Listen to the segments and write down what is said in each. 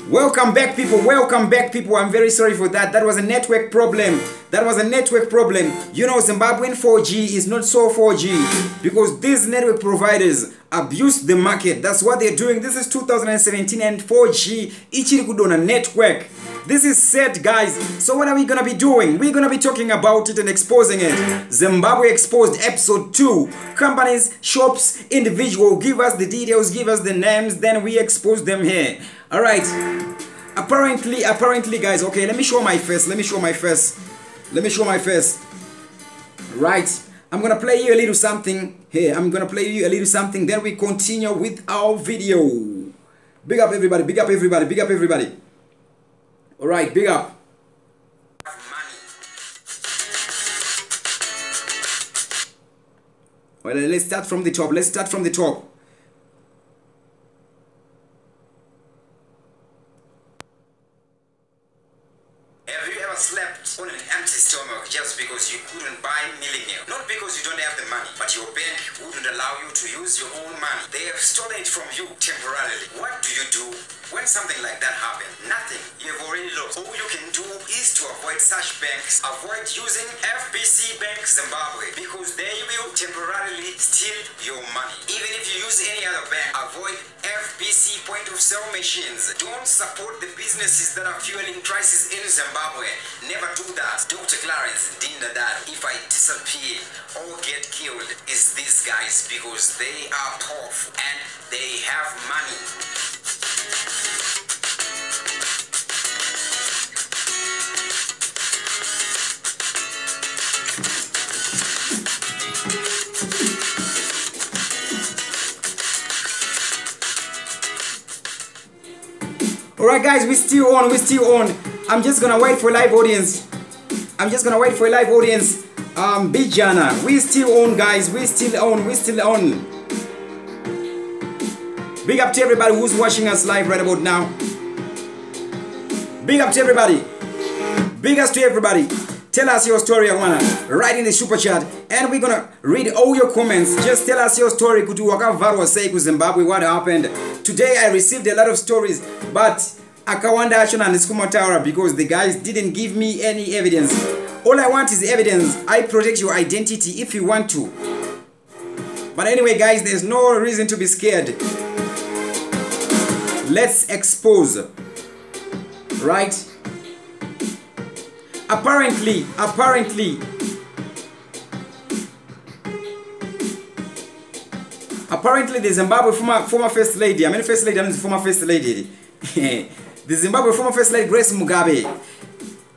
Welcome back, people. Welcome back, people. I'm very sorry for that. That was a network problem. You know, Zimbabwean 4G is not so 4G because these network providers abuse the market. That's what they're doing. This is 2017 and 4G ichiri kudona network. This is set, guys. So what are we gonna be doing? We're gonna be talking about it and exposing it. Zimbabwe Exposed episode 2. Companies, shops, individual. Give us the details, give us the names, then we expose them here. Alright. Apparently, guys, okay, let me show my face. Right. I'm gonna play you a little something here. Then we continue with our video. Big up everybody. Alright, big up. Well, let's start from the top. Have you ever slept on an empty stomach just because you couldn't buy milling meal? Not because you don't have the money, but your bank wouldn't allow you to use your own money. They have stolen it from you temporarily. What do when something like that happens? Nothing. You have already lost. All you can do is to avoid such banks. Avoid using FBC Bank Zimbabwe because they will temporarily steal your money. Even if you use any other bank, avoid FBC point of sale machines. Don't support the businesses that are fueling crisis in Zimbabwe. Never do that. Dr. Clarence Dindadar, if I disappear or get killed, is these guys because they are powerful and they have money. Alright, guys, we're still on. I'm just gonna wait for live audience. Bijana, we still on, guys. We still on. Big up to everybody who's watching us live right about now. Big up to everybody. Tell us your story, write in the super chat, and we're gonna read all your comments. Just tell us your story. Kuti wakavarwa sei ku Zimbabwe, what happened? Today I received a lot of stories, but akawanda acho handisikumataura because the guys didn't give me any evidence. All I want is evidence. I protect your identity if you want to. But anyway, guys, there's no reason to be scared. Let's expose. Right? Apparently, the Zimbabwe former first lady, former first lady. The Zimbabwe former first lady, Grace Mugabe,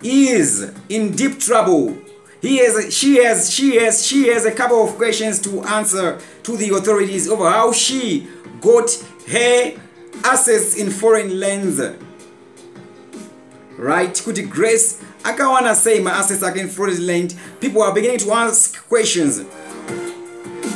is in deep trouble. She has a couple of questions to answer to the authorities over how she got her assets in foreign lands. Right? Could Grace akawana say my assets are in foreign land? People are beginning to ask questions.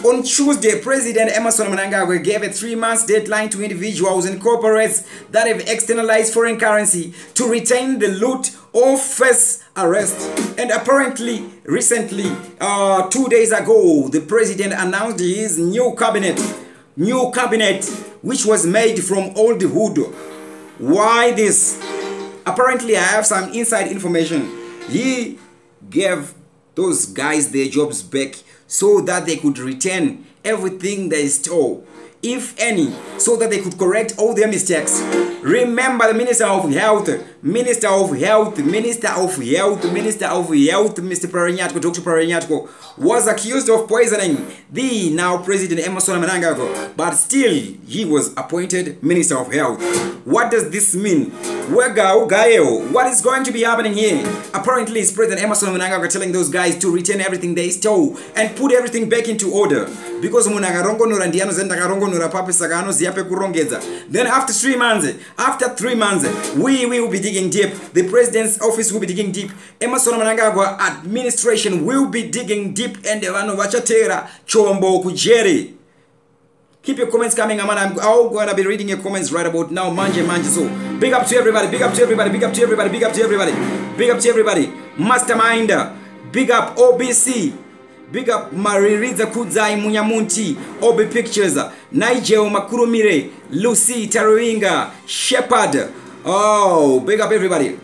On Tuesday, President Emmerson Mnangagwa gave a 3-month deadline to individuals and corporates that have externalized foreign currency to retain the loot or face arrest. And apparently, recently, 2 days ago, the president announced his new cabinet, which was made from old wood. Why this? Apparently, I have some inside information. He gave those guys their jobs back so that they could retain everything they stole, if any, so that they could correct all their mistakes. Remember the Minister of Health, Mr. Paranyatko, Dr. Paranyatko, was accused of poisoning the now President Emmerson Mnangagwa, but still he was appointed Minister of Health. What does this mean? What is going to be happening here? Apparently, it's President Emmerson Mnangagwa telling those guys to return everything they stole and put everything back into order. Because then after 3 months, we will be digging deep. The president's office will be digging deep. Emmerson Mnangagwa administration will be digging deep, and the vano vachatera chombo kujeri. Keep your comments coming, man. I'm going to be reading your comments right about now. Manje. So, big up to everybody. Mastermind. Big up OBC. Big up Maririza Kudzai Munyamunti. OB Pictures. Nigel Makurumire. Lucy Taruinga. Shepherd. Oh, big up everybody.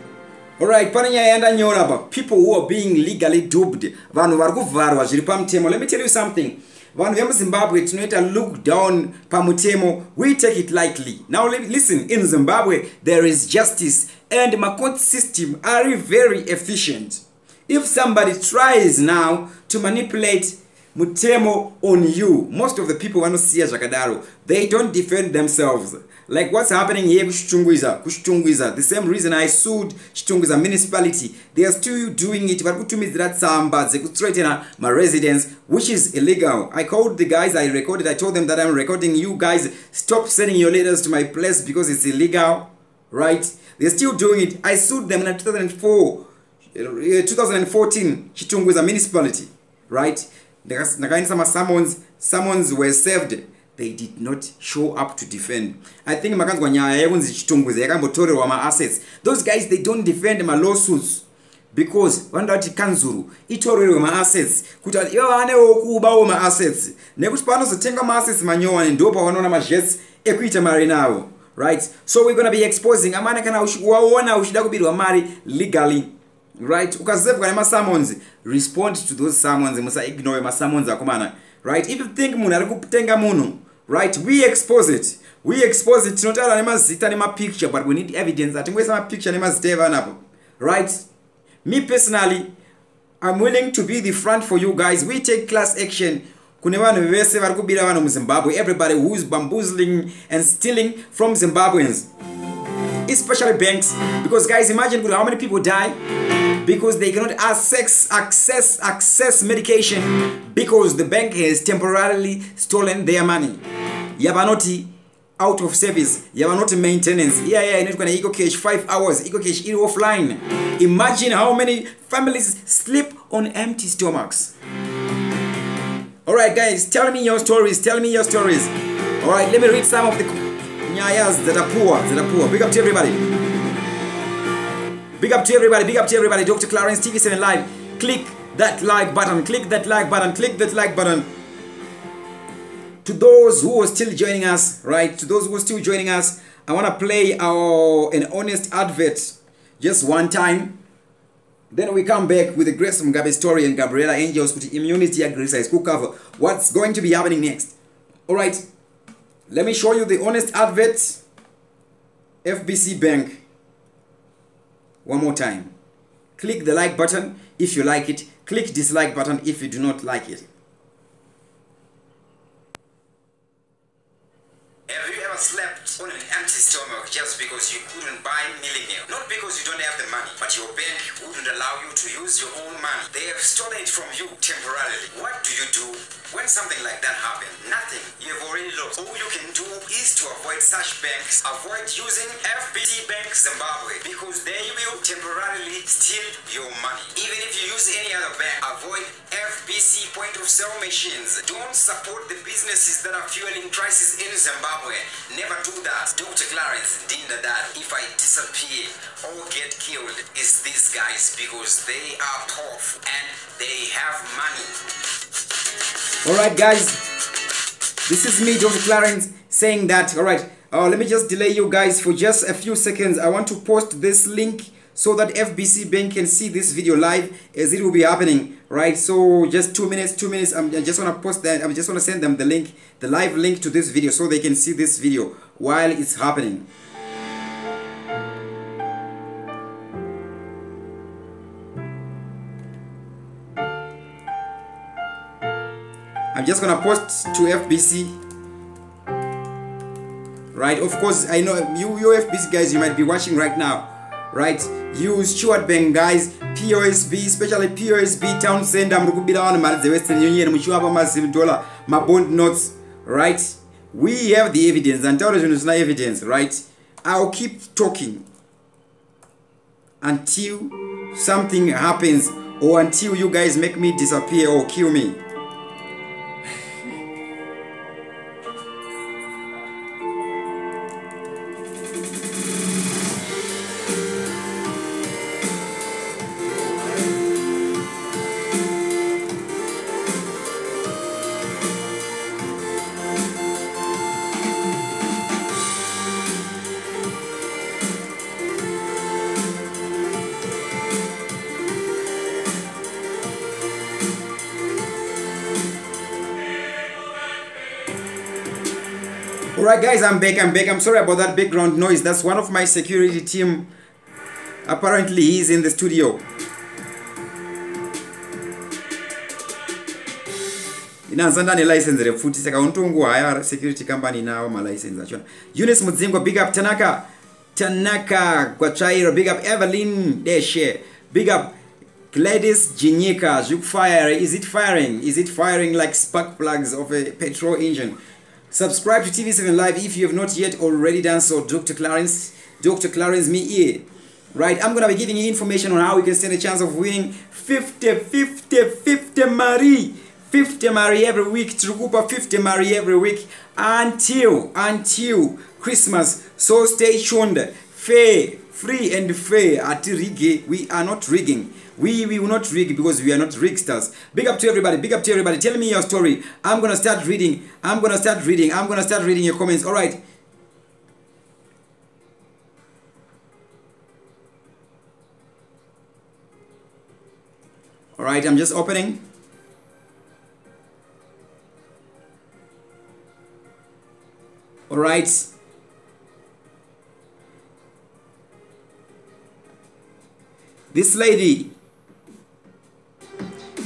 Alright, pane nyaya yandanyora apa, people who are being legally duped, vanhu vari kuvharwa zviri pamutemo. Let me tell you something. Vanhu vemuZimbabwe tinoita look down pamutemo. We take it lightly. Now listen, in Zimbabwe there is justice and my court system are very efficient. If somebody tries now to manipulate mutemo on you, most of the people vanosiya zvakadaro, they don't defend themselves. Like what's happening here kuchitungwiza, the same reason I sued Chitungwiza municipality. They are still doing it, vari kutumidzira tsamba dzekuthreatena my residents, which is illegal. I called the guys I recorded, I told them that I'm recording you guys, stop sending your letters to my place because it's illegal, right? They're still doing it. I sued them in 2014, Chitungwiza municipality, right? Summons were served. They did not show up to defend. I think makanzwa nyaya yekunzi Chitungwiza yakambotorerwa ma assets. Those guys, they don't defend my lawsuits because vandati kanzuru itorerwe ma assets kuti ivo vanewo kubawo ma assets nekuti panozotenga ma assets manyowani ndo pavanoona majets ekuita mari nawo, right? So we're going to be exposing amana kana waona uchida kubirwa mari legally, right? Ukazevwa nema summons, respond to those summons, musa ignore ma summons akomana, right? If you think munhu ari kutenga munhu, right, we expose it. We expose it. Tinotaura nemazita nema picture, but we need evidence. Atingoisa ma picture nemazita evanapo, right? Me personally, I'm willing to be the front for you guys. We take class action. Kune vanhu vese vari kubira vanhu muZimbabwe, everybody who is bamboozling and stealing from Zimbabweans, especially banks, because guys, imagine how many people die because they cannot access medication because the bank has temporarily stolen their money. Yavanoti out of service, yavanoti maintenance. Inotwa na eco cash 5 hours, eco cash is offline. Imagine how many families sleep on empty stomachs. Alright guys, tell me your stories, tell me your stories. Alright, let me read some of the nyayas that are poor, Big up to everybody. Big up to everybody, big up to everybody. Dr. Clarence TV7 Live. Click that like button, click that like button, click that like button. To those who are still joining us, right? To those who are still joining us, I want to play an honest advert just one time. Then we come back with the Grace Mugabe story and Gabriela Angels with immunity exercise. Cook cover. What's going to be happening next? Alright. Let me show you the honest advert. FBC Bank. One more time. Click the like button if you like it. Click dislike button if you do not like it. Have you ever slept on an empty stomach just because you couldn't buy milling meal? Not because you don't have the money, but your bank wouldn't allow you to use your own money. They have stolen it from you temporarily. What do you do when something like that happens? Nothing. You have already lost. All you can do is to avoid such banks. Avoid using FBC Bank Zimbabwe because they will temporarily steal your money. Even if you use any other bank, avoid FBC point of sale machines. Don't support the businesses that are fueling crisis in Zimbabwe. Never do that. Dr. Clarence Dinda that if I disappear or get killed is these guys because they are powerful and they have money. Alright guys, this is me, Dr. Clarence, saying that. Alright, let me just delay you guys for just a few seconds. I want to post this link so that FBC Bank can see this video live as it will be happening. Right, so just 2 minutes. I just want to post that. I just want to send them the link, the live link to this video so they can see this video while it's happening. I'm just gonna post to FBC. Right, of course, I know you FBC guys, you might be watching right now. Right, use Stuart Bank guys, POSB, especially POSB Town Center, mrukubira wanu mali ze Western Union, mchiwapa $10 ma bond notes, right? We have the evidence, and tell us no evidence, right? I'll keep talking until something happens or until you guys make me disappear or kill me. Alright guys, I'm back. I'm sorry about that background noise. That's one of my security team. Apparently he's in the studio. Inanzandane license refuti saka untongo haya security company now my license achona. Eunice Mudzingo, big up Tanaka Kwachairo, big up Evelyn Deshe, big up Gladys Jinyika. Fire, is it firing? Is it firing like spark plugs of a petrol engine? Subscribe to TV7 Live if you have not yet already done so. Dr. Clarence me here. Right, I'm gonna be giving you information on how you can stand a chance of winning 50 Marie. 50 Marie every week, Trukupa 50 Marie every week until Christmas. So stay tuned. Fair, free and fair at Rigi. We are not rigging. We will not rig because we are not rigsters. Big up to everybody. Big up to everybody. Tell me your story. I'm gonna start reading. I'm gonna start reading your comments. All right. All right. I'm just opening. All right. This lady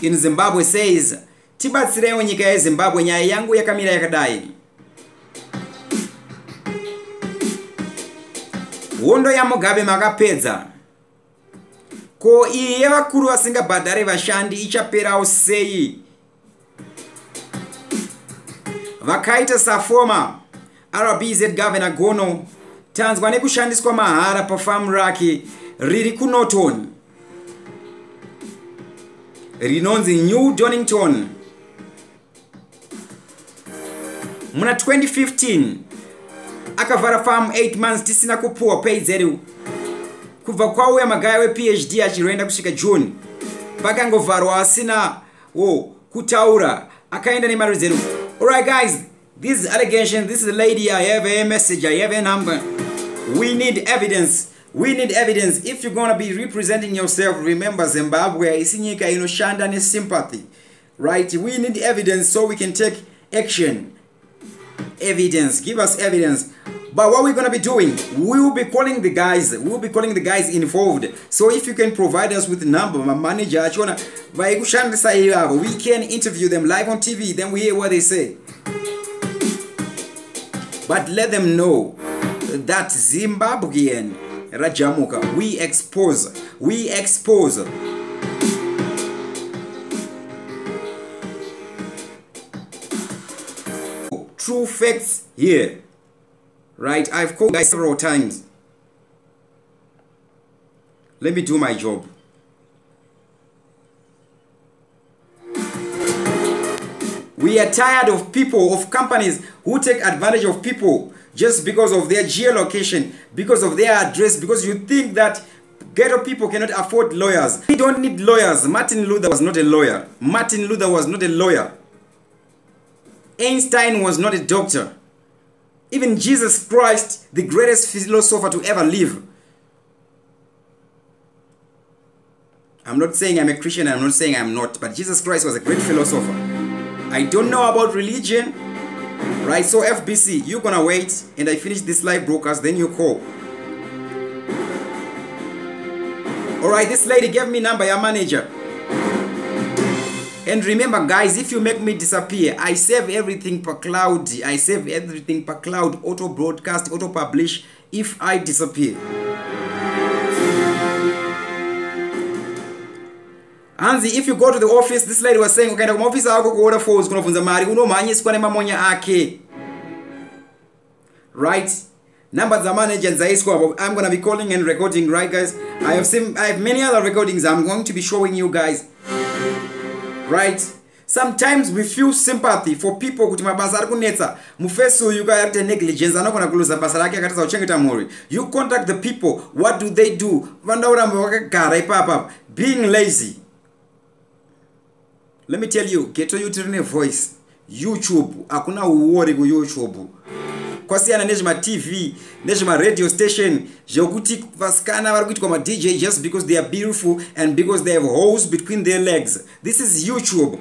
in Zimbabwe says, tibatsirewo nyika yeZimbabwe, nyaya yangu yakamira yakadai. Hondo ya Mugabe makapedza. Ko iyi yevakuru vasingabhadhare vashandi ichaperawo sei? Vakaita saformer RBZ Governor Gono tanzwa nekushandiswa mahara pafamu rake riri kuNorton rinonzi New Donington. Muna 2015 akavhara famu 8 months tisina kupuwa pay zeru. Kubva kwauya magaya we PhD achiroenda kusvika June pakangovharwa asina kutaura akaenda nemari zeru. Alright guys, these allegations, this is the lady. I have a message, I have a number. We need evidence. We need evidence. If you're gonna be representing yourself, remember Zimbabwe is nyika inoshanda ne sympathy, right? We need evidence so we can take action. Evidence, give us evidence. But what we're gonna be doing, we will be calling the guys. We will be calling the guys involved. So if you can provide us with the number, my manager, we can interview them live on TV. Then we hear what they say. But let them know that Zimbabwean Rajamuka, we expose. True facts here. Right, I've called guys several times. Let me do my job. We are tired of people, of companies who take advantage of people just because of their geolocation, because of their address, because you think that ghetto people cannot afford lawyers. We don't need lawyers. Martin Luther was not a lawyer. Martin Luther was not a lawyer. Einstein was not a doctor. Even Jesus Christ, the greatest philosopher to ever live. I'm not saying I'm a Christian, I'm not saying I'm not, but Jesus Christ was a great philosopher. I don't know about religion, right? So FBC, you're gonna wait and I finish this live broadcast, then you call. Alright, this lady gave me number, your manager. And remember guys, if you make me disappear, I save everything per cloud. I save everything per cloud, auto broadcast, auto publish if I disappear. Anzi, if you go to the office, this lady was saying, okay, the office ako kuoda phones kunofunza mari unomanyiswa nemamonya ake. Right? Number za manager zaiswa. I'm going to be calling and recording, right guys? I have many other recordings I'm going to be showing you guys. Right? Sometimes we feel sympathy for people kuti mabasa ari kunetsa. Mufeso you got negligence anokona kuluza basa rake akatasa kuchengeta mhuri. You contact the people, what do they do? Vandauramba vakagara ipapa being lazy. Let me tell you, Geto Utrine voice. YouTube, akuna uwori ku YouTube. Kwasiyana nezvima TV, nezvima radio station, zvokuti vasikana vari kuitwa ma DJ just because they are beautiful and because they have holes between their legs. This is YouTube.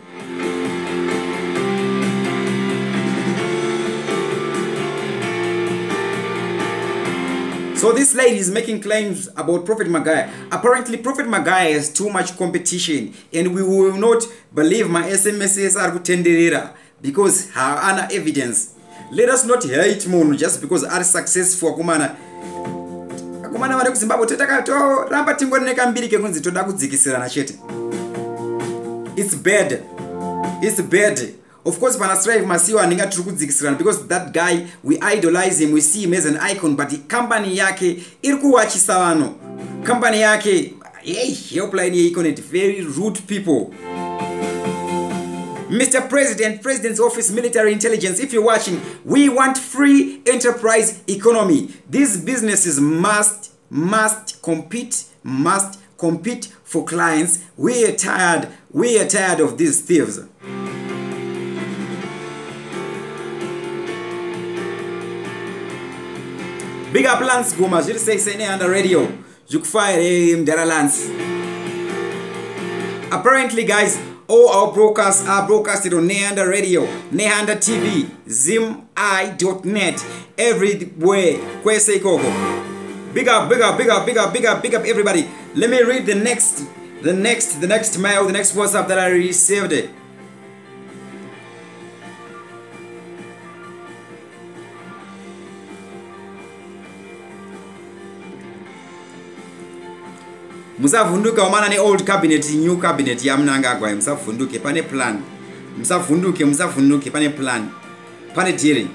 So this lady is making claims about Prophet Mugabe. Apparently Prophet Mugabe has too much competition and we will not believe my SMSs are kutenderera because haana evidence. Let us not hate munhu just because are successful kumana vari kuZimbabwe ramba tingoneka mbiri kekunzi toda kudzikisirana chete. It's bad. It's bad. Of course pana strive masiwa aninga tiri kudzikisirana because that guy we idolize him, we see him as an icon, but the company yake iri kuwachisa vanhu. Company yake helpline yeikonet very rude people. Mr. President, President's Office, Military Intelligence, if you're watching, we want free enterprise economy. These businesses must compete for clients. We are tired of these thieves. Big up Lance Guma, you say on the radio. You fire him, there are Lance. Apparently, guys, all our broadcasts are broadcasted on Nehanda Radio, Nehanda TV, zimi.net, everywhere. Kwese Koko. Big up everybody. Let me read the next mail, the next WhatsApp that I received. Musavunduka umana ne old cabinet, new cabinet yamnanga kwa musavunduke pane plan. Musavunduke pane plan. Pane dealing.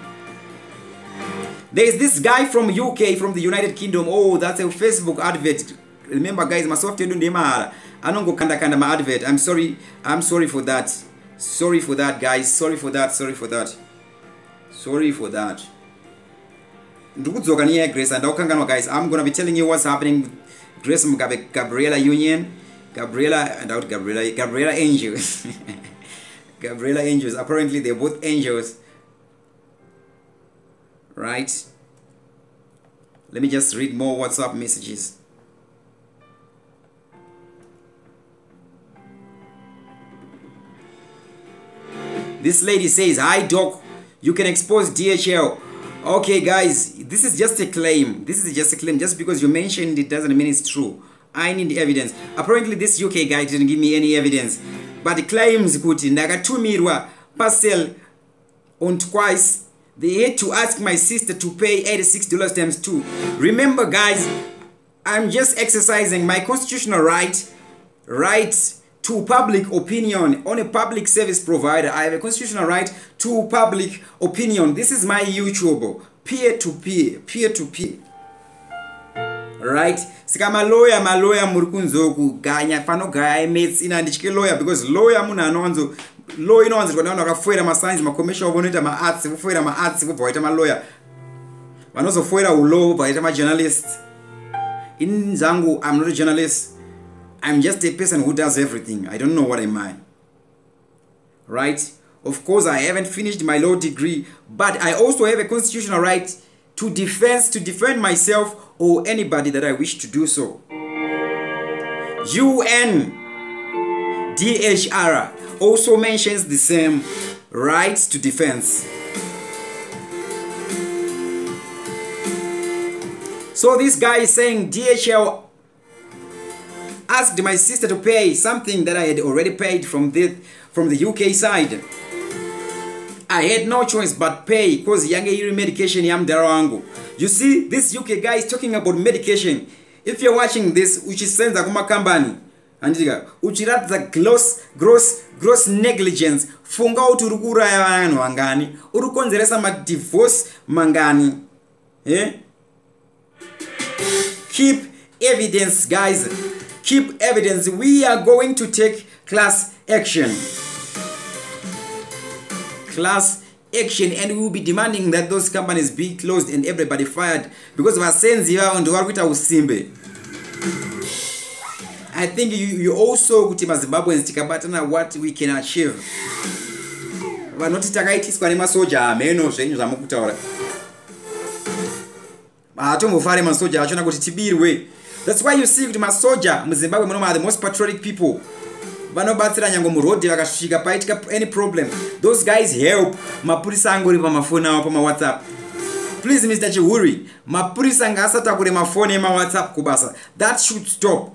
There is this guy from UK, from the United Kingdom. Oh, that's a Facebook advert. Remember guys, my software don't mahara. Anongo kanda my advert. I'm sorry for that. Sorry for that guys. Sorry for that. Ndukuzokania Grace and Okangano guys. I'm gonna be telling you what's happening. Grace Mugabe, Gabriela Union, Gabriela Angels. Gabriela Angels. Apparently they're both angels. Right? Let me just read more WhatsApp messages. This lady says, "Hi Doc, you can expose DHL." Okay guys, this is just a claim. Just because you mentioned it doesn't mean it's true. I need evidence. Apparently this UK guy didn't give me any evidence. But the claims kuti ndakatumirwa parcel on twice. They had to ask my sister to pay $86 times 2. Remember guys, I'm just exercising my constitutional right to public opinion. On a public service provider, I have a constitutional right to public opinion. This is my YouTube, peer to peer. Right? Sika maloya murikunzoku ganya fano gaya mates ina ndichike lawyer because lawyer muna anonzo law inonzo kwa naona kafuera ma science ma commercial bonita ma arts kufuera ma arts kubaita ma lawyer. Wanozo fuera ulo baita ma journalist. In zangu I'm not a journalist. I'm just a person who does everything. I don't know what am I. Right? Of course, I haven't finished my law degree, but I also have a constitutional right to defend myself or anybody that I wish to do so. UNDHR also mentions the same rights to defense. So this guy is saying DHL asked my sister to pay something that I had already paid from the UK side. I had no choice but pay because yange medication yam darangu. You see, this UK guy is talking about medication. If you're watching this, which is senza kuma company, andiga, uchirat the gross negligence. Funga uturukura ya wanu wangani. Urukonzeresa ma divorce mangani. Keep evidence, guys. Keep evidence. We are going to take class action. And we will be demanding that those companies be closed and everybody fired because of our sense here on the Warwita Usimbe. I think you also Kutima Zimbabweans tikabatana what we can achieve. But not takaitis kwa soja meno zvenyu zvamukutaura. Atomufare masoja achona kuti tibirwe. That's why you see kuti masoja muZimbabwe muno are the most patriotic people. Vanobatsira nyango murodhi vakasvika paitika any problem. Those guys help. Mapurisa angori pamafoni awo pama WhatsApp. Please, Mr. Chihuri, mapurisa ngasatakure mafoni ema WhatsApp kubasa. That should stop.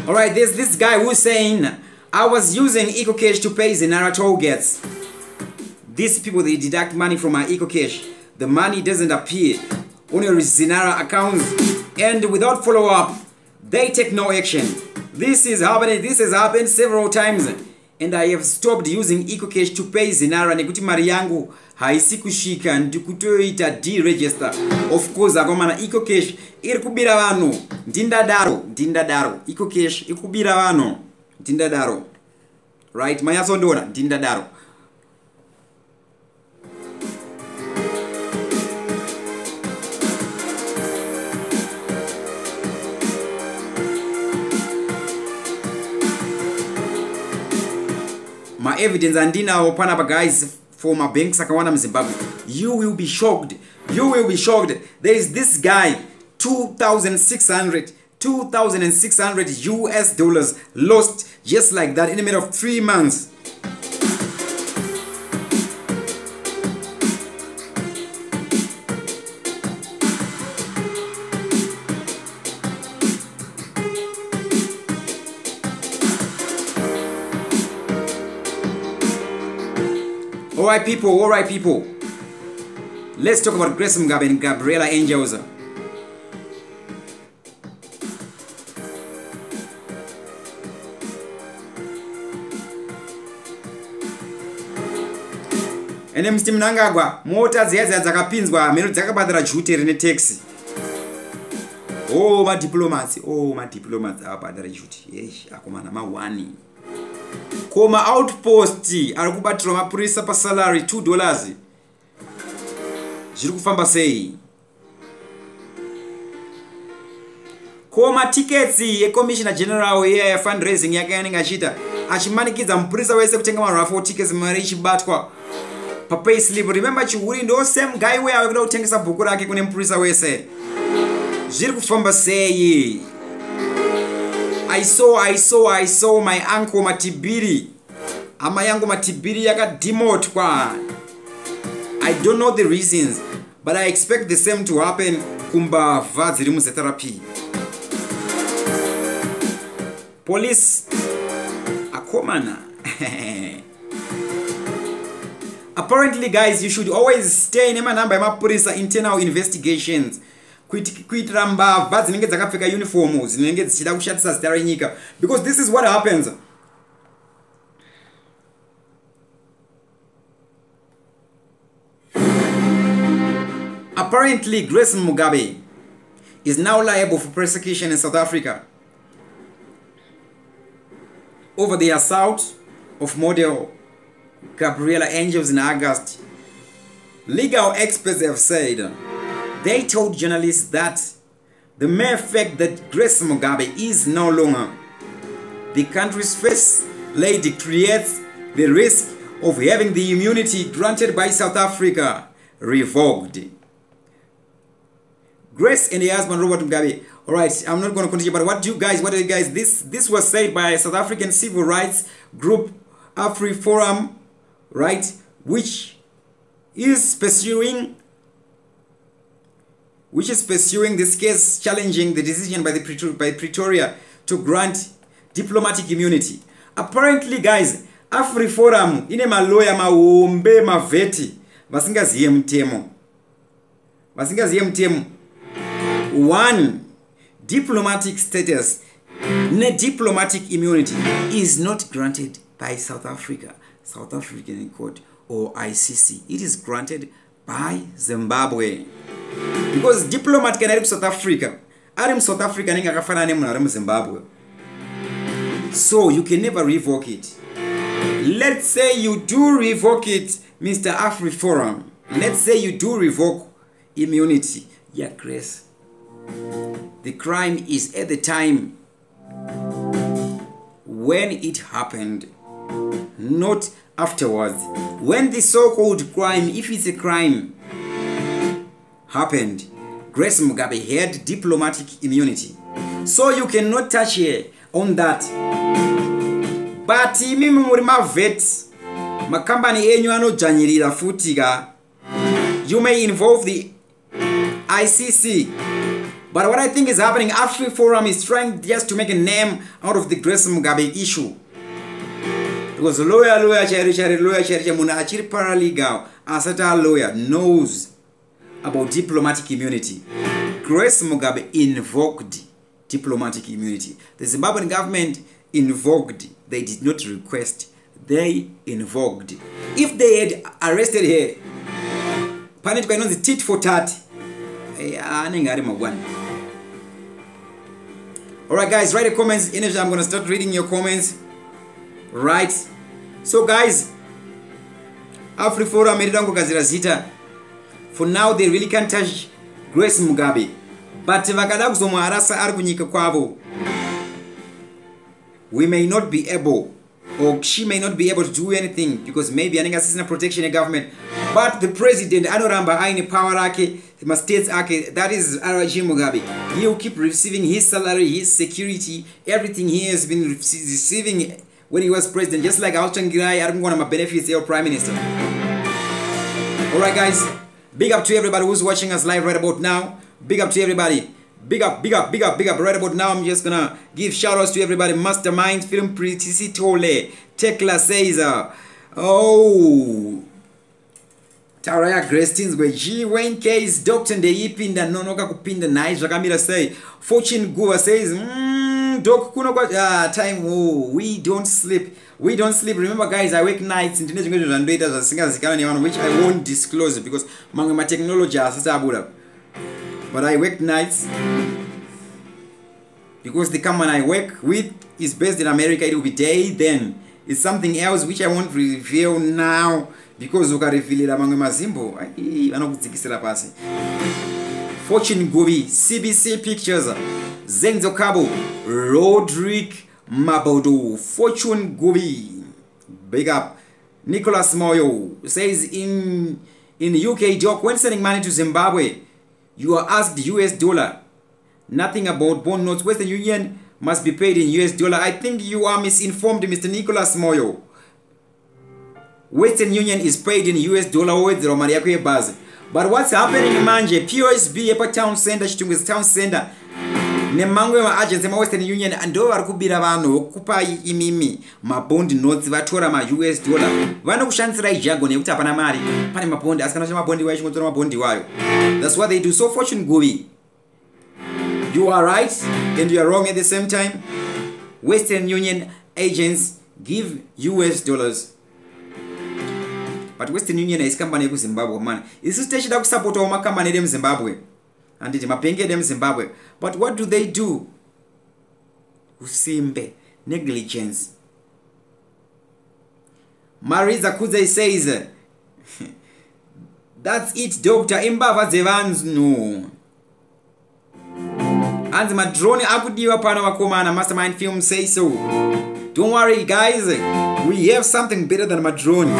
Alright, there's this guy who's saying, I was using EcoCash to pay Zinara toll gates. These people, they deduct money from my EcoCash. The money doesn't appear on your Zinara account, and without follow-up, they take no action. This has happened several times, and I have stopped using EcoCash to pay Zinara. Nekuti mari yangu haisi kushika ndikutoita deregister. Of course, akomana EcoCash iri kubira vanhu ndindadaro EcoCash iri kubira vanhu ndindadaro, right? Mayasondora ndindadaro. My evidence andinawo panapa, guys, for my banks akawana in Zimbabwe. You will be shocked. You will be shocked. There is this guy, 2,600 US dollars lost just like that in a matter of 3 months. All right, people. Let's talk about Grace Mugabe and Gabriela Angels. Ene Mr. Mnangagwa, mota dziya dzakapinzwa mero dzakabadira jute rine taxi. Ma diplomats abadira jute. Yesh, akomana ma1. Koma outpost ari kubatirwa mapurisa pa salary $2. Zviri kufamba sei? Koma tickets ye Commissioner General ye fundraising yake yanenge achita achimanikidza mupurisa wese kutenga ma4 tickets mari ichibatwa pa payslip. Remember Chihuri ndo same guy where akuda kutengesa bhuku rake kune mupurisa wese. Zviri kufamba sei? I saw my uncle Matibiri. Ama yangu Matibiri yaka demote kwa. I don't know the reasons, but I expect the same to happen kumba vadziri muzetherapy. Police akomana. Apparently, guys, you should always stay in number mapurisa internal investigations. Kuitira mbavha dzinenge dzakapfeka uniform dzinenge dzichida kushatisa zita renyika, because this is what happens. Apparently, Grace Mugabe is now liable for persecution in South Africa over the assault of model Gabriela Angels in August. Legal experts have said they told journalists that the mere fact that Grace Mugabe is no longer the country's first lady creates the risk of having the immunity granted by South Africa revoked. Grace and her husband Robert Mugabe. Alright, I'm not going to continue, but what do you guys, this was said by South African civil rights group AfriForum, right, which is pursuing this case, challenging the decision by Pretoria to grant diplomatic immunity. Apparently, guys, AfriForum ine maloya maombe maveti vasingaziye mutemo. One, diplomatic status, diplomatic immunity is not granted by South African court or ICC. It is granted by Zimbabwe. Because diplomat can help South Africa. South Africa nenga Zimbabwe. So you can never revoke it. Let's say you do revoke it, Mr. AfriForum. Let's say you do revoke immunity. Yeah, Grace. The crime is at the time when it happened, not afterwards. When the so-called crime, if it's a crime, happened, Grace Mugabe had diplomatic immunity. So you cannot touch her on that. But mimi muri mavet makambani enyu anojanyirira futika, you may involve the ICC. But what I think is happening, Afri Forum is trying just to make a name out of the Grace Mugabe issue. Because lawyer muna achiri paralegal, asata lawyer knows about diplomatic immunity. Grace Mugabe invoked diplomatic immunity. The Zimbabwean government invoked. They did not request. They invoked. If they had arrested her, Panet by the tit for tat. Alright guys, write the comments. I'm gonna start reading your comments. Right. So guys, AfriForum Meridango Gazira Zita. For now they really can't touch Grace Mugabe. But we may not be able, or she may not be able to do anything because maybe an assistant protection in government. But the president, Anoramba, Aini Power Ake, States Ake, that is RG Mugabe. He will keep receiving his salary, his security, everything he has been receiving when he was president, just like Alchangirai, I don't want my benefits, your prime minister. Alright guys, big up to everybody who's watching us live right about now. Big up to everybody. Big up right about now. I'm just gonna give shout outs to everybody. Mastermind, Film Pretty Tole, Tekla says, oh, Taraya Grestins, where G Wayne Case, Dr. Ndeyipinda, Nonoka Kupinda, Nice, Rakamira say, Fortune Guva says, Doc Kunoka, time, oh, we don't sleep. We don't sleep. Remember, guys, I work nights, international and data as a singer, which I won't disclose because my technology is a but I work nights because the company I work with is based in America. It will be day then. It's something else which I won't reveal now because you can reveal it among my Zimbo. Fortune Gobi, CBC Pictures, Zenzo Cabo, Roderick Mabodo, Fortune Gobi. Big up. Nicholas Moyo says in UK, Doc, when sending money to Zimbabwe, you are asked US dollar. Nothing about bond notes. Western Union must be paid in US dollar. I think you are misinformed, Mr. Nicholas Moyo. Western Union is paid in US dollar with the Romariakwe base. But what's happening in Manje? POSB, Epa Town Center, Chitungus Town Center. Nemango agents ma Western Union ando varikubira vanhu okupai imimi mabond notes vatora ma US dollar vanokushandisira ijago nekuti hapana mari pane mabondi asikana mabondi wayo chingotora mabondi wayo. That's what they do. So Fortune Gobi, you are right and you are wrong at the same time. Western Union agents give US dollars, but Western Union is company ku Zimbabwe man. Is this station that support our company in Zimbabwe? And it mapenge them Zimbabwe. But what do they do? Usimbe, negligence. Marisa Kuze says, that's it, Doctor. Imbava Zevans no. And my drone akudiwa pana wakomana. Mastermind Film says so. Don't worry, guys. We have something better than my drone.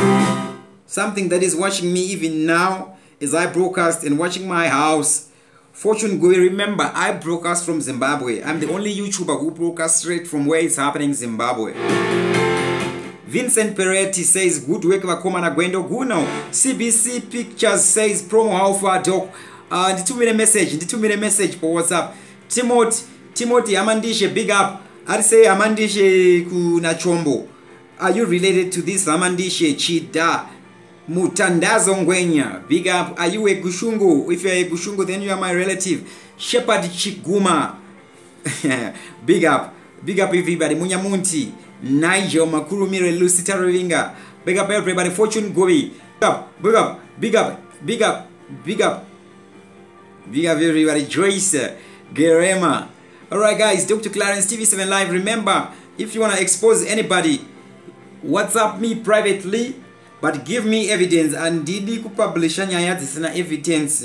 Something that is watching me even now as I broadcast and watching my house. Fortune Gobi, remember, I broadcast from Zimbabwe. I'm the only YouTuber who broadcasts straight from where it's happening in Zimbabwe. Vincent Peretti says, good work, Vakomana Gwendo Guno. CBC Pictures says, promo how far, Doc. The 2-minute message for WhatsApp. Timothy Amandishe, big up. I'd say Amandishe Kunachombo. Are you related to this Amandishe Chida? Mutandazo Ngwenya, big up. Are you a Gushungu? If you're a Gushungu, then you are my relative. Shepherd Chiguma, big up. Big up everybody. Munyamunti, Nigel, Makuru Mire, Lucita Rovinga. Big up everybody. Fortune Gobi. Big up. Big up everybody. Joyce, Gerema. Alright guys, Dr. Clarence TV7 Live. Remember, if you want to expose anybody, WhatsApp me privately. but give me evidence. Handidi kupublisha nyaya dzisina evidence,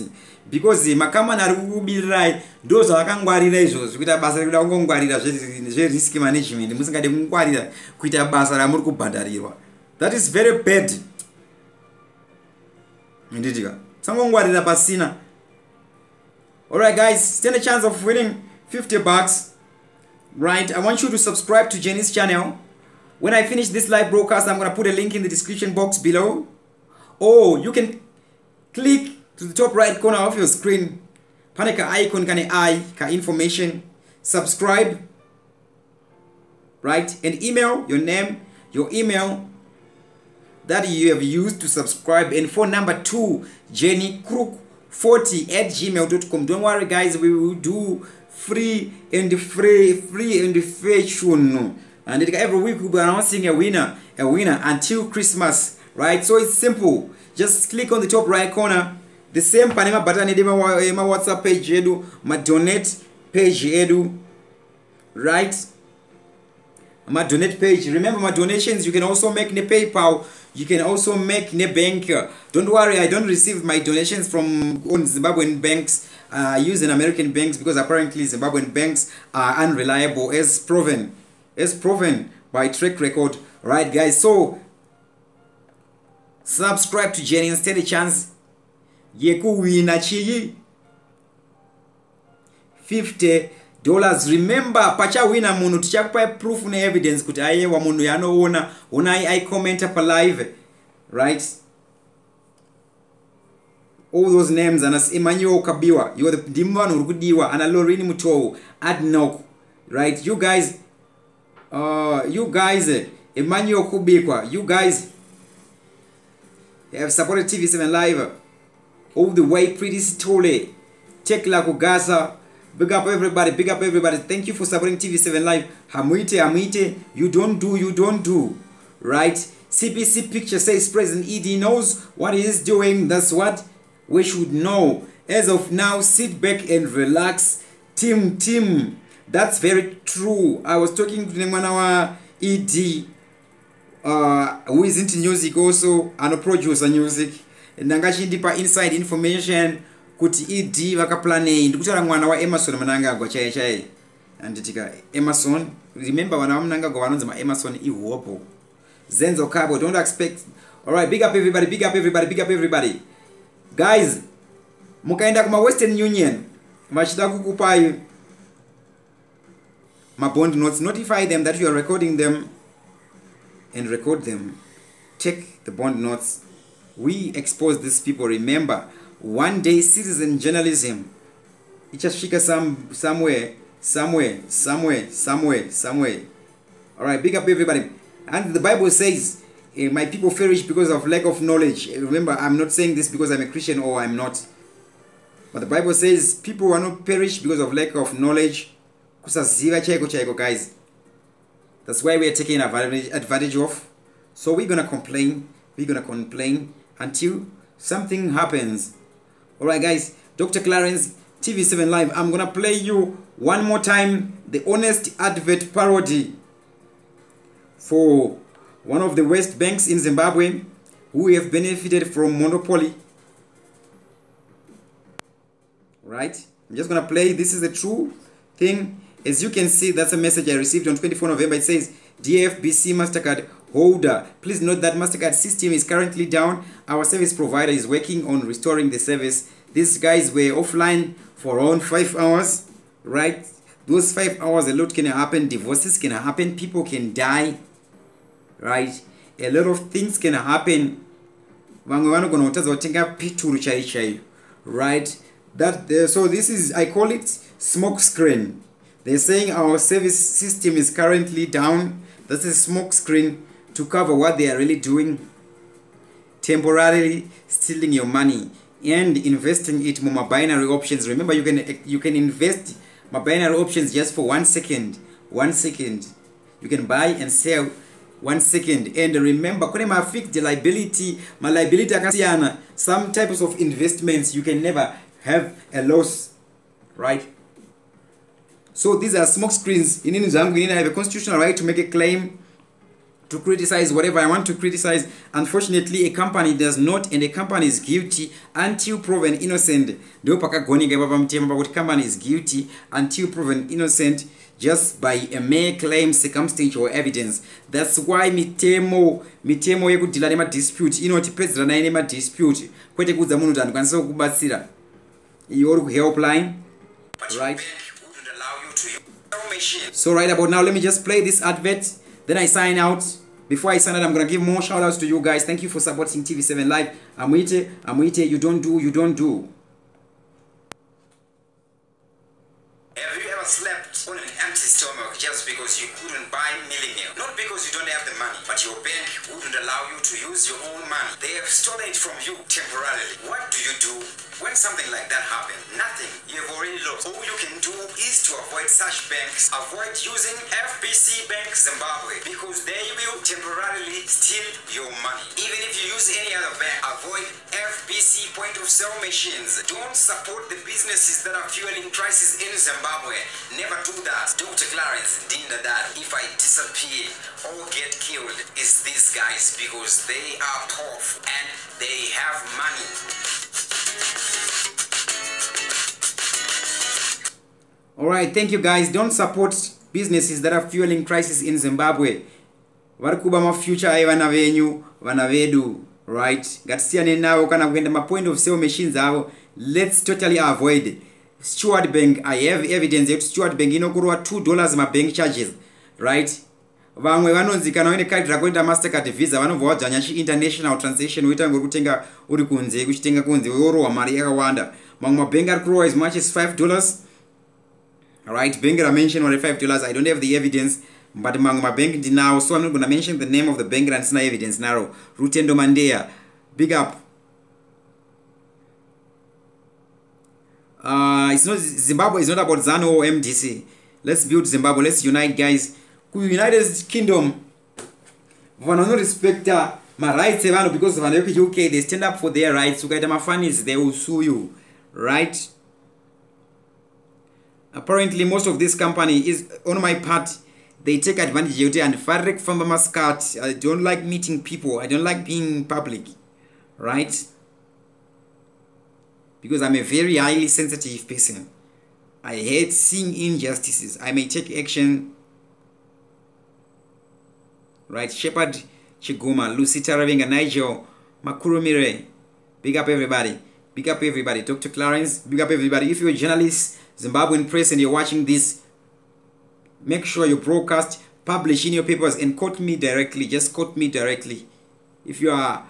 because makamani ari kukubirirai ndo zvavakangwarira izvozvo, kuita basa rekuda kungongwarira zve-risk management musingade kungwarira kuita basa ramuri kubhadharirwa. That is very bad. Nditika sangongwarira pasina. Alright guys, stand a chance of winning $50. Right, I want you to subscribe to Jenny's channel. When I finish this live broadcast, I'm gonna put a link in the description box below, or you can click to the top right corner of your screen, panika icon kane I ka information, subscribe, right, and email your name, your email that you have used to subscribe, and phone number 2 jennycrook40@gmail.com. Don't worry guys, we will do free and fashion, and every week we'll be announcing a winner until Christmas, right? So it's simple. Just click on the top right corner, the same panema button in my WhatsApp page edu, my donate page edu, right? My donate page. Remember my donations, you can also make ne PayPal, you can also make ne bank. Don't worry, I don't receive my donations from Zimbabwean banks. I use American banks because apparently Zimbabwean banks are unreliable, as proven by track record, right guys? So subscribe to Jenny and stand a chance yekuwina chiyi $50. Remember, pachawina munhu tichakupa proof ne evidence kuti aiwa munhu yanoona unai I comment up live, right? All those names, anas Emmanuel Kabiwa, you are the Dimvan Urgudiwa, and Lorini Muto, Adnok, right? You guys, Emmanuel Kubikwa, you guys have supported TV7 Live all the way. Pretty Stole, Tekla Kugasa, big up everybody, big up everybody. Thank you for supporting TV7 Live. Hamite, you don't do, right? CPC Picture says President ED knows what he is doing. That's what we should know. As of now, sit back and relax. Team. That's very true. I was talking to Nemanawa ED, who is into music also, and a producer music. Nangashindipa inside information kuti ED vakaplanei ndikutara mwana wa Emerson Mnangagwa chai anditika Emerson. Remember when I'm Mnangagwa vanonzi ma Emerson ihopo Zenzo Cabo. Don't expect. All right, big up everybody. Guys, mukaenda kuma Western Union vachida kukupai ma bond notes, notify them that you are recording them and record them. Take the bond notes. We expose these people. Remember, one day citizen journalism, it just shika somewhere. All right, big up everybody. And the Bible says, my people perish because of lack of knowledge. Remember, I'm not saying this because I'm a Christian or I'm not. But the Bible says people will not perish because of lack of knowledge. Guys. That's why we are taking advantage of. So we're gonna complain until something happens. Alright guys, Dr. Clarence, TV7 Live. I'm gonna play you one more time the honest advert parody for one of the West banks in Zimbabwe who have benefited from monopoly. Right? I'm just gonna play. This is the true thing. As you can see, that's a message I received on 24 November. It says, DFBC MasterCard holder, please note that MasterCard system is currently down. Our service provider is working on restoring the service. These guys were offline for around 5 hours, right? Those 5 hours, a lot can happen. Divorces can happen. People can die, right? A lot of things can happen. Right? So this is, I call it smoke screen. They're saying our service system is currently down. That's a smoke screen to cover what they are really doing. Temporarily stealing your money and investing it in binary options. Remember, you can invest my binary options just for 1 second. 1 second. You can buy and sell 1 second. And remember, my fixed liability, my liability, some types of investments, you can never have a loss, right? So these are smoke screens. In Zimbabwe, I have a constitutional right to make a claim to criticize whatever I want to criticize. Unfortunately, a company does not, and a company is guilty until proven innocent. Ndo pakagoneka baba mtema pakuti company is guilty until proven innocent just by a mere claim, circumstantial evidence. That's why mitemo yekudila nema dispute inotipedzera naye nema dispute kwete kudza munhu kuti andikwanisa kukubatsira iori ku helpline, right? So right about now, let me just play this advert, then I sign out. Before I sign out, I'm gonna give more shout outs to you guys. Thank you for supporting TV7 Live. Amwite, you don't do. Have you ever slept on an empty stomach just because you couldn't buy milling meal? Not because you don't have the money, but your bank wouldn't allow you to use your own money. They have stolen it from you temporarily. What do you do when something like that happens? Nothing. You have already lost. All you can do is to avoid such banks. Avoid using FBC Bank Zimbabwe because they will temporarily steal your money. Even if you use any other bank, avoid FBC point of sale machines. Don't support the businesses that are fueling crisis in Zimbabwe. Never do that. Dr. Clarence Dinda that if I disappear or get killed, it's these guys because they are powerful and they have money. Alright, thank you guys. Don't support businesses that are fueling crisis in Zimbabwe. Varikuba ma future ai vana venyu, vana vedu, right? Gatisiyane nawo kana kuenda ma point of sale machines avo. Let's totally avoid Steward Bank. I have evidence that Steward Bank inokurwa $2 ma bank charges, right? Vamwe vanonzi kana une card rako ita Mastercard Visa vanobva wadzanya chi international transaction uita ngori kutenga uri kunze kuchitenga kunze worowa mari yakawanda. Mamwe mabank ari kurowa as much as $5. Alright, bank I mentioned only $5. I don't have the evidence, but my bank now, so I'm not gonna mention the name of the bank and it's no evidence now. Rutendo Mandea, big up. It's not Zimbabwe is not about ZANU or MDC. Let's build Zimbabwe. Let's unite, guys. United Kingdom. Vana no respect my rights because of the UK. They stand up for their rights. Ukaita mafanis, they will sue you, right? Apparently, most of this company is on my part. They take advantage of it and Farek from Mascat. I don't like meeting people. I don't like being in public, right? Because I'm a very highly sensitive person. I hate seeing injustices. I may take action. Right? Shepherd Chiguma, Lucy Taravinga, Nigel, Makurumire. Big up everybody. Big up everybody. Dr. Clarence, big up everybody. If you're a journalist, Zimbabwean press, and you're watching this, make sure you broadcast, publish in your papers, and quote me directly. Just quote me directly. If you are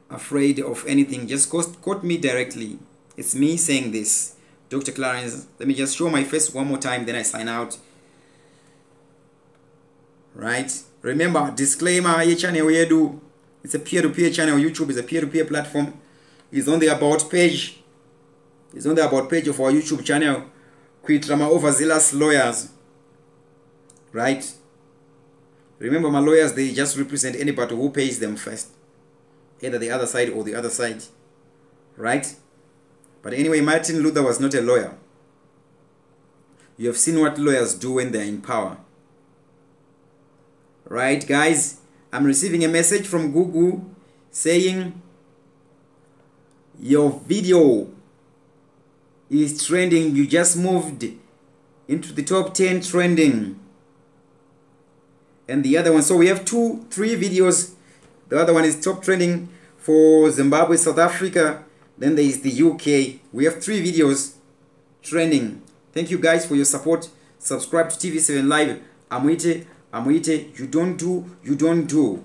afraid of anything, just quote me directly. It's me saying this. Dr. Clarence, let me just show my face one more time, then I sign out. Right? Remember, disclaimer, your channel we do. It's a peer-to-peer channel. YouTube is a peer-to-peer platform. It's on the about page. It's on the about page of our YouTube channel. Quitrama overzealous lawyers. Right? Remember, my lawyers, they just represent anybody who pays them first. Either the other side or the other side. Right? But anyway, Martin Luther was not a lawyer. You have seen what lawyers do when they're in power. Right, guys? I'm receiving a message from Google saying your video is trending. You just moved into the top 10 trending. And the other one, so we have 3 videos. The other one is top trending for Zimbabwe, South Africa. Then there is the UK. We have 3 videos trending. Thank you guys for your support. Subscribe to TV7 Live. Amwite, you don't do.